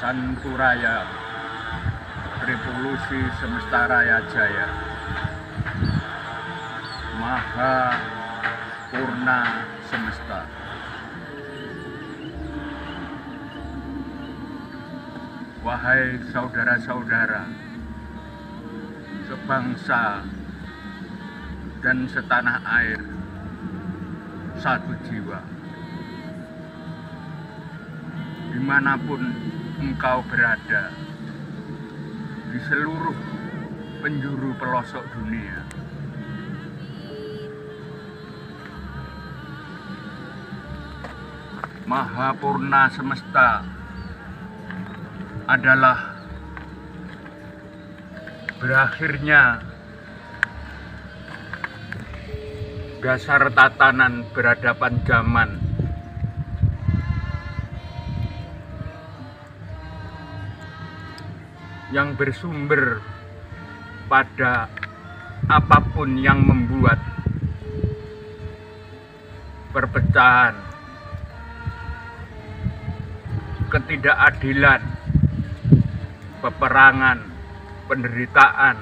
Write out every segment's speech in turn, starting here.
Santuraya, Revolusi Semesta Raya Jaya, Maha Purna Semesta. Wahai saudara-saudara, sebangsa dan setanah air, satu jiwa. Dimanapun engkau berada, di seluruh penjuru pelosok dunia, Maha Purna Semesta adalah berakhirnya dasar tatanan peradaban zaman yang bersumber pada apapun yang membuat perpecahan, ketidakadilan, peperangan, penderitaan,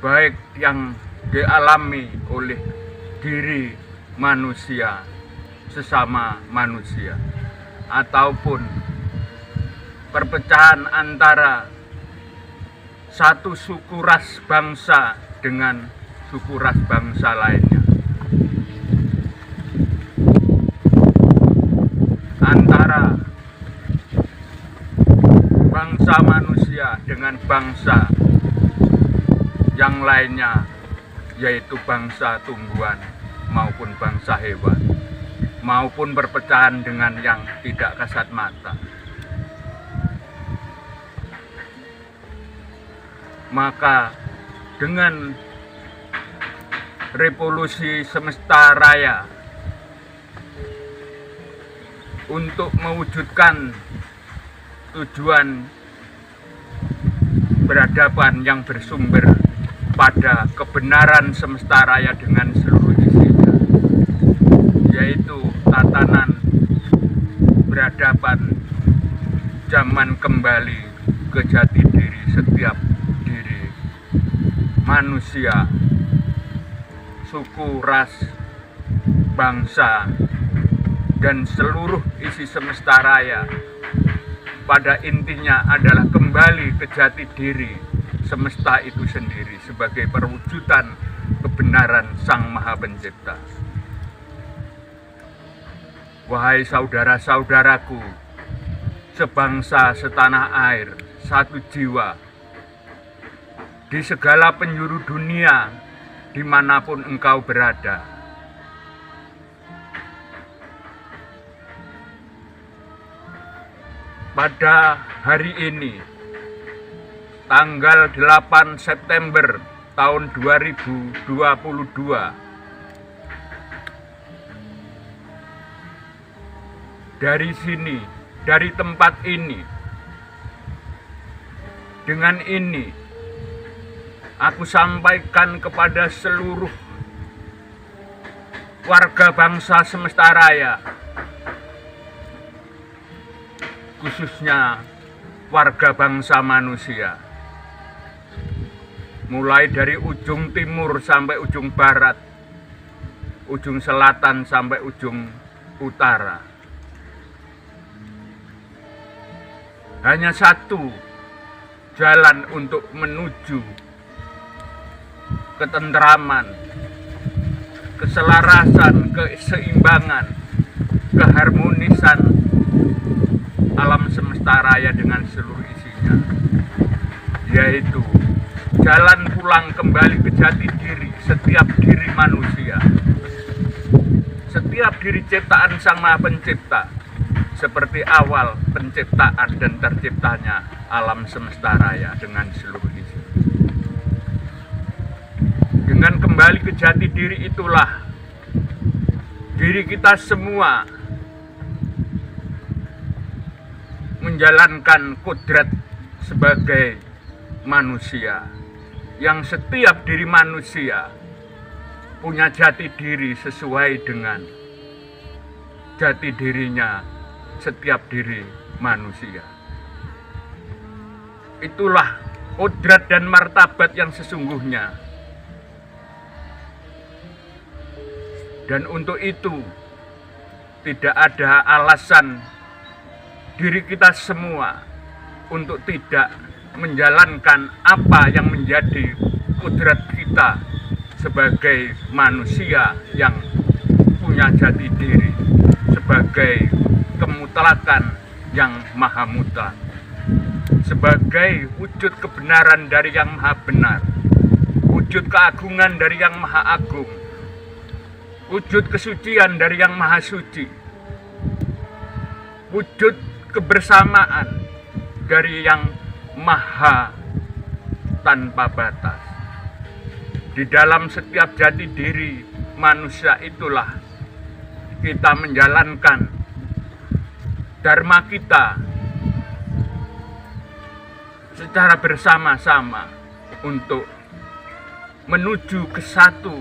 baik yang dialami oleh diri manusia, sesama manusia, ataupun perpecahan antara satu suku ras bangsa dengan suku ras bangsa lainnya, antara bangsa manusia dengan bangsa yang lainnya, yaitu bangsa tumbuhan maupun bangsa hewan, maupun perpecahan dengan yang tidak kasat mata. Maka dengan revolusi semesta raya untuk mewujudkan tujuan peradaban yang bersumber pada kebenaran semesta raya dengan seluruh isinya, yaitu tatanan peradaban zaman kembali ke jati diri setiap diri manusia, suku, ras, bangsa, dan seluruh isi semesta raya pada intinya adalah kembali ke jati diri semesta itu sendiri sebagai perwujudan kebenaran Sang Maha Pencipta. Wahai saudara-saudaraku, sebangsa setanah air, satu jiwa, di segala penjuru dunia dimanapun engkau berada, pada hari ini, tanggal 8 September tahun 2022, dari sini, dari tempat ini, dengan ini aku sampaikan kepada seluruh warga bangsa semesta raya, khususnya warga bangsa manusia, mulai dari ujung timur sampai ujung barat, ujung selatan sampai ujung utara. Hanya satu jalan untuk menuju ketentraman, keselarasan, keseimbangan, keharmonisan alam semesta raya dengan seluruh isinya, yaitu jalan pulang kembali ke jati diri setiap diri manusia, setiap diri ciptaan Sang Maha Pencipta, seperti awal penciptaan dan terciptanya alam semesta raya dengan seluruh isi. Dengan kembali ke jati diri itulah diri kita semua menjalankan kodrat sebagai manusia, yang setiap diri manusia punya jati diri sesuai dengan jati dirinya setiap diri manusia. Itulah kodrat dan martabat yang sesungguhnya. Dan untuk itu tidak ada alasan diri kita semua untuk tidak menjalankan apa yang menjadi kodrat kita sebagai manusia yang punya jati diri, sebagai kemutlakan yang maha mutlak, sebagai wujud kebenaran dari yang maha benar, wujud keagungan dari yang maha agung, wujud kesucian dari yang maha suci, wujud kebersamaan dari yang maha tanpa batas. Di dalam setiap jati diri manusia itulah kita menjalankan dharma kita secara bersama-sama untuk menuju ke satu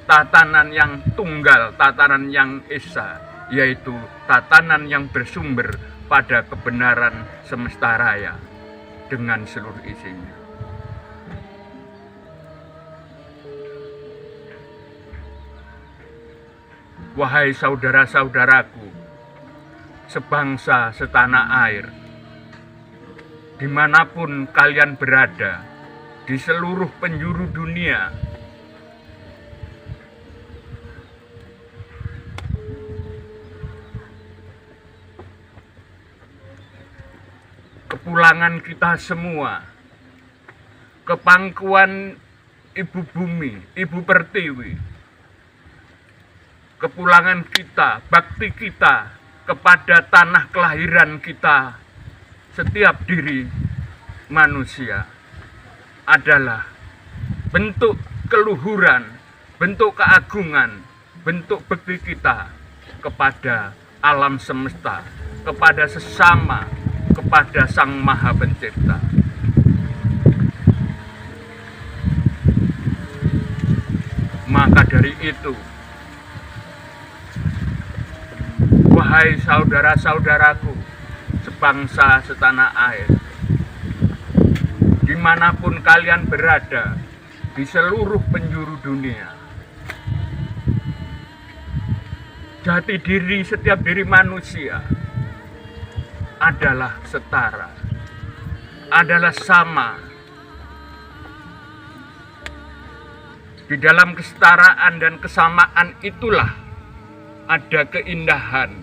tatanan yang tunggal, tatanan yang esa, yaitu tatanan yang bersumber pada kebenaran semesta raya dengan seluruh isinya. Wahai saudara-saudaraku, sebangsa setanah air, dimanapun kalian berada, di seluruh penjuru dunia, kepulangan kita semua ke pangkuan Ibu Bumi, Ibu Pertiwi, kepulangan kita, bakti kita kepada tanah kelahiran kita, setiap diri manusia adalah bentuk keluhuran, bentuk keagungan, bentuk bakti kita kepada alam semesta, kepada sesama, kepada Sang Maha Pencipta. Maka dari itu, wahai saudara-saudaraku, sebangsa setanah air, dimanapun kalian berada di seluruh penjuru dunia, jati diri setiap diri manusia adalah setara, adalah sama. Di dalam kesetaraan dan kesamaan itulah ada keindahan,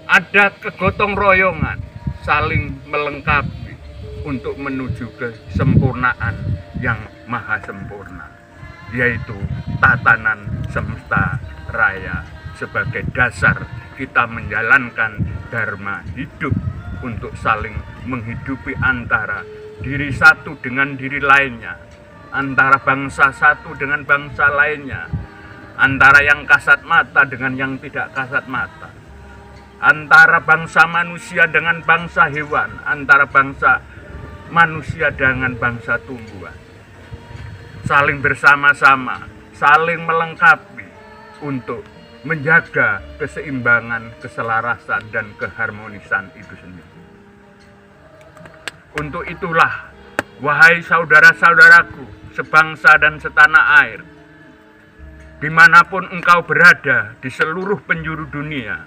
ada kegotong royongan, saling melengkapi untuk menuju kesempurnaan yang maha sempurna, yaitu tatanan semesta raya sebagai dasar kita menjalankan dharma hidup untuk saling menghidupi antara diri satu dengan diri lainnya, antara bangsa satu dengan bangsa lainnya, antara yang kasat mata dengan yang tidak kasat mata, antara bangsa manusia dengan bangsa hewan, antara bangsa manusia dengan bangsa tumbuhan, saling bersama-sama, saling melengkapi untuk menjaga keseimbangan, keselarasan, dan keharmonisan itu sendiri. Untuk itulah, wahai saudara-saudaraku, sebangsa dan setanah air, dimanapun engkau berada di seluruh penjuru dunia,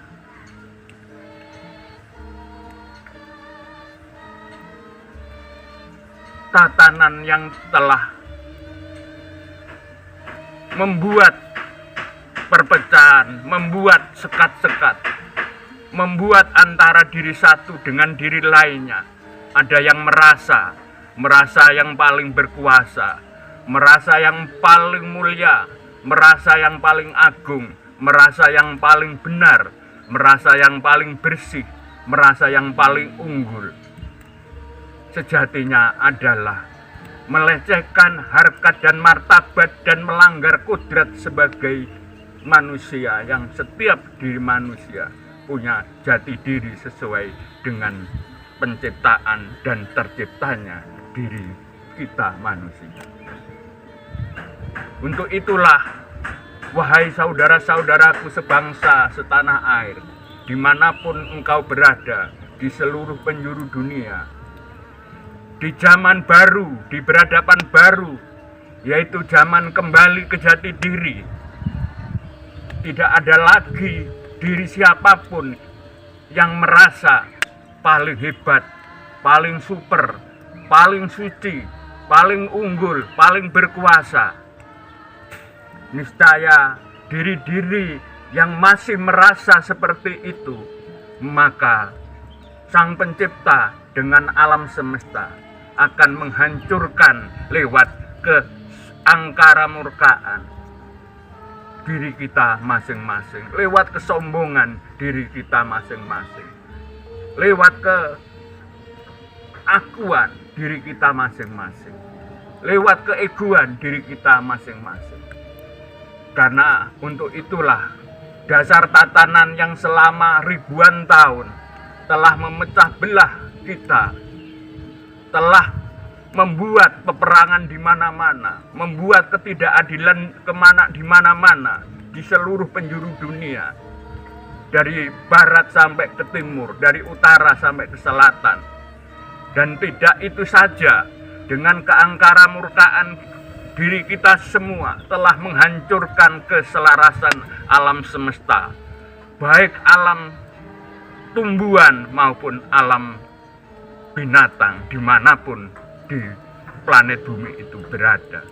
tatanan yang telah membuat perpecahan, membuat sekat-sekat, membuat antara diri satu dengan diri lainnya, ada yang merasa yang paling berkuasa, merasa yang paling mulia, merasa yang paling agung, merasa yang paling benar, merasa yang paling bersih, merasa yang paling unggul. Sejatinya adalah melecehkan harkat dan martabat dan melanggar kodrat sebagai manusia, yang setiap diri manusia punya jati diri sesuai dengan penciptaan dan terciptanya diri kita manusia. Untuk itulah, wahai saudara-saudaraku sebangsa setanah air, dimanapun engkau berada di seluruh penjuru dunia. Di zaman baru, di peradaban baru, yaitu zaman kembali ke jati diri. Tidak ada lagi diri siapapun yang merasa paling hebat, paling super, paling suci, paling unggul, paling berkuasa. Niscaya diri-diri yang masih merasa seperti itu, maka Sang Pencipta dengan alam semesta akan menghancurkan lewat keangkara murkaan diri kita masing-masing, lewat kesombongan diri kita masing-masing, lewat keakuan diri kita masing-masing, lewat keegoan diri kita masing-masing. Karena untuk itulah dasar tatanan yang selama ribuan tahun telah memecah belah kita, telah membuat peperangan di mana-mana, membuat ketidakadilan di mana-mana di seluruh penjuru dunia, dari barat sampai ke timur, dari utara sampai ke selatan. Dan tidak itu saja, dengan keangkara murkaan diri kita semua telah menghancurkan keselarasan alam semesta, baik alam tumbuhan maupun alam binatang dimanapun di planet bumi itu berada.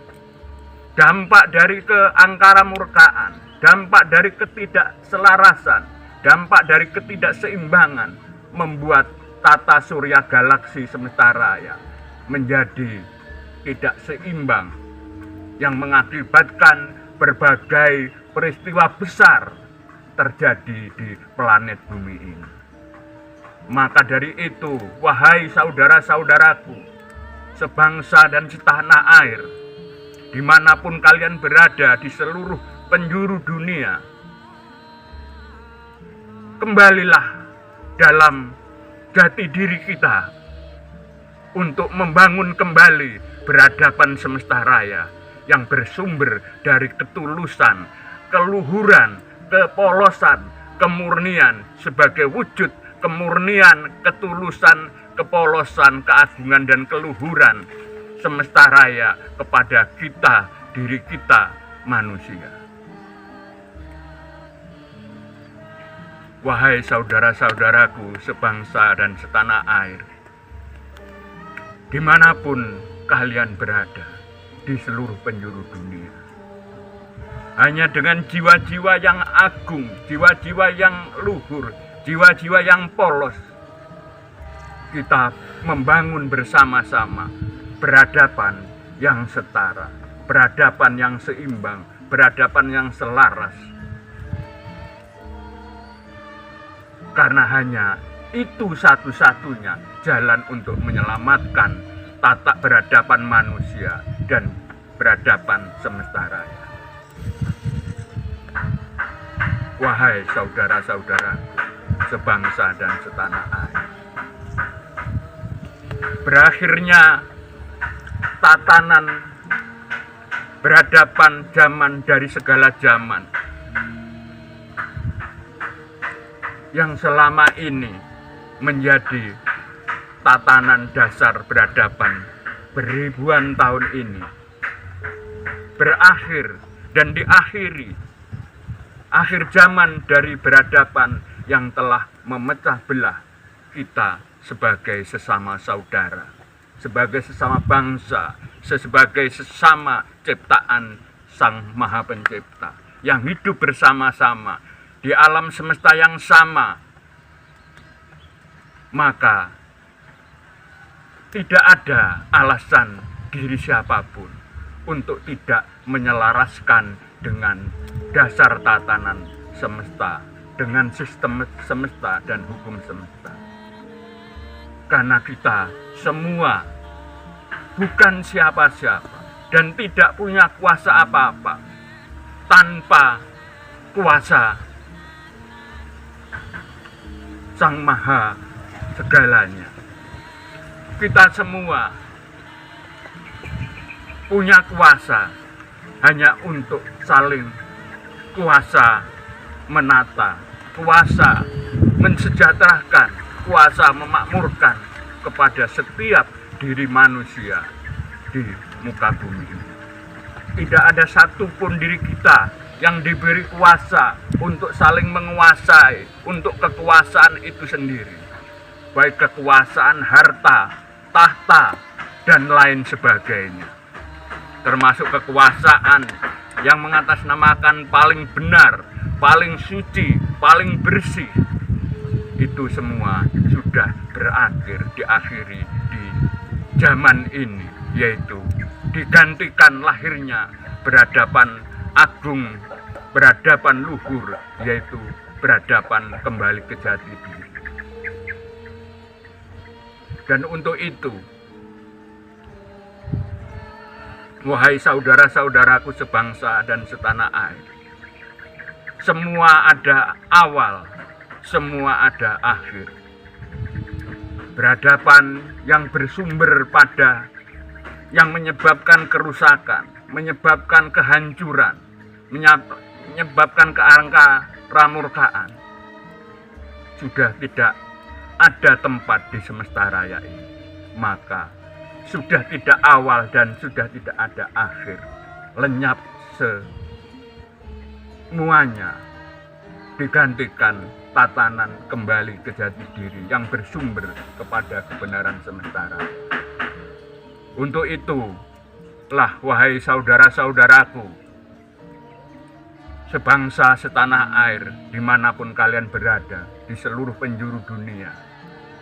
Dampak dari keangkara murkaan, dampak dari ketidakselarasan, dampak dari ketidakseimbangan membuat tata surya galaksi semesta raya menjadi tidak seimbang, yang mengakibatkan berbagai peristiwa besar terjadi di planet bumi ini. Maka dari itu, wahai saudara-saudaraku, sebangsa dan setanah air, dimanapun kalian berada di seluruh penjuru dunia, kembalilah dalam jati diri kita untuk membangun kembali peradaban semesta raya yang bersumber dari ketulusan, keluhuran, kepolosan, kemurnian sebagai wujud kemurnian, ketulusan, kepolosan, keagungan dan keluhuran semesta raya kepada kita, diri kita manusia. Wahai saudara-saudaraku sebangsa dan setanah air, dimanapun kalian berada di seluruh penjuru dunia, hanya dengan jiwa-jiwa yang agung, jiwa-jiwa yang luhur, jiwa-jiwa yang polos, kita membangun bersama-sama peradaban yang setara, peradaban yang seimbang, peradaban yang selaras. Karena hanya itu satu-satunya jalan untuk menyelamatkan tata peradaban manusia dan peradaban semesta raya. Wahai saudara-saudaraku sebangsa dan setanah air, berakhirnya tatanan peradaban zaman dari segala zaman yang selama ini menjadi tatanan dasar peradaban beribuan tahun ini berakhir dan diakhiri. Akhir zaman dari peradaban yang telah memecah belah kita sebagai sesama saudara, sebagai sesama bangsa, sebagai sesama ciptaan Sang Maha Pencipta yang hidup bersama-sama di alam semesta yang sama. Maka tidak ada alasan diri siapapun untuk tidak menyelaraskan dengan dasar tatanan semesta, dengan sistem semesta dan hukum semesta. Karena kita semua bukan siapa-siapa dan tidak punya kuasa apa-apa tanpa kuasa Sang Maha segalanya. Kita semua punya kuasa hanya untuk saling kuasa menata, kuasa mensejahterakan, kuasa memakmurkan kepada setiap diri manusia di muka bumi ini. Tidak ada satupun diri kita yang diberi kuasa untuk saling menguasai, untuk kekuasaan itu sendiri. Baik kekuasaan harta, tahta, dan lain sebagainya. Termasuk kekuasaan yang mengatasnamakan paling benar, paling suci, paling bersih. Itu semua sudah berakhir, diakhiri di zaman ini, yaitu digantikan lahirnya peradaban agung, peradaban luhur, yaitu peradaban kembali ke jati diri. Dan untuk itu, wahai saudara-saudaraku sebangsa dan setanah air, semua ada awal, semua ada akhir. Peradaban yang bersumber pada yang menyebabkan kerusakan, menyebabkan kehancuran, menyebabkan keangka pramurkaan, sudah tidak ada tempat di semesta raya ini. Maka sudah tidak awal dan sudah tidak ada akhir. Lenyap semuanya, digantikan tatanan kembali ke jati diri yang bersumber kepada kebenaran semesta raya. Untuk itulah, wahai saudara-saudaraku, sebangsa setanah air, dimanapun kalian berada di seluruh penjuru dunia,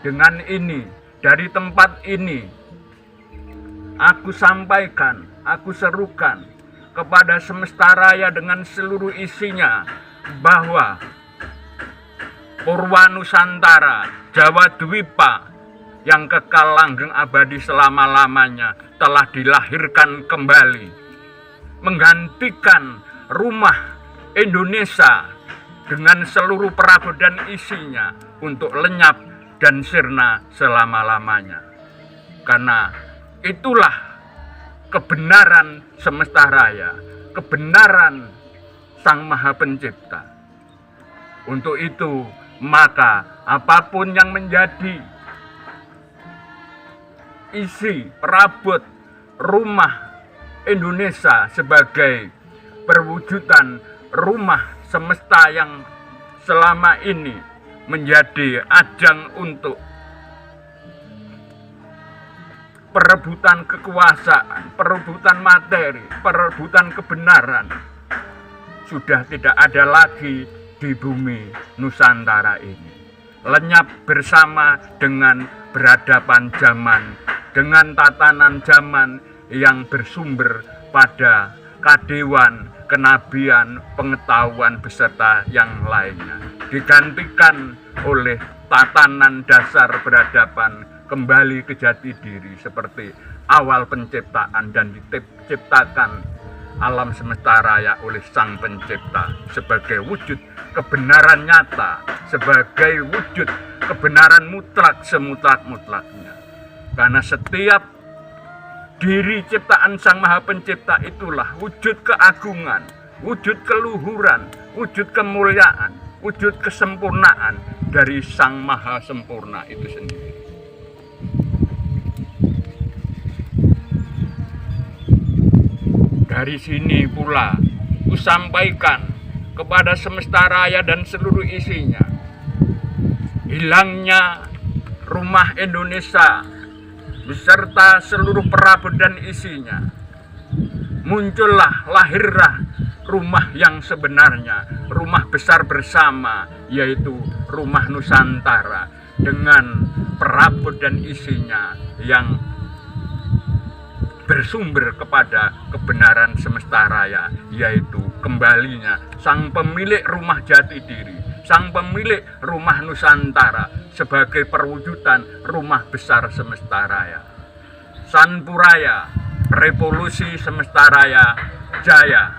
dengan ini, dari tempat ini, aku sampaikan, aku serukan kepada semesta raya dengan seluruh isinya, bahwa Purwa Nusantara, Jawa Dwipa, yang kekal langgeng abadi selama-lamanya telah dilahirkan kembali, menggantikan rumah Indonesia dengan seluruh perabot dan isinya untuk lenyap dan sirna selama-lamanya. Karena itulah kebenaran semesta raya, kebenaran Sang Maha Pencipta. Untuk itu, maka apapun yang menjadi isi perabot rumah Indonesia sebagai perwujudan rumah semesta yang selama ini menjadi ajang untuk perebutan kekuasaan, perebutan materi, perebutan kebenaran, sudah tidak ada lagi di bumi Nusantara ini. Lenyap bersama dengan peradaban zaman, dengan tatanan zaman yang bersumber pada kadewan, kenabian, pengetahuan beserta yang lainnya, digantikan oleh tatanan dasar peradaban kembali ke jati diri seperti awal penciptaan, dan diciptakan alam semesta raya oleh Sang Pencipta sebagai wujud kebenaran nyata, sebagai wujud kebenaran mutlak semutlak-mutlaknya. Karena setiap diri ciptaan Sang Maha Pencipta itulah wujud keagungan, wujud keluhuran, wujud kemuliaan, wujud kesempurnaan dari Sang Maha Sempurna itu sendiri. Dari sini pula kusampaikan kepada semesta raya dan seluruh isinya, hilangnya rumah Indonesia beserta seluruh perabot dan isinya. Muncullah, lahirlah rumah yang sebenarnya, rumah besar bersama, yaitu rumah Nusantara, dengan perabot dan isinya yang bersumber kepada kebenaran semesta raya, yaitu kembalinya sang pemilik rumah jati diri, sang pemilik rumah Nusantara sebagai perwujudan rumah besar semesta raya. Sanpuraya, revolusi semesta raya jaya.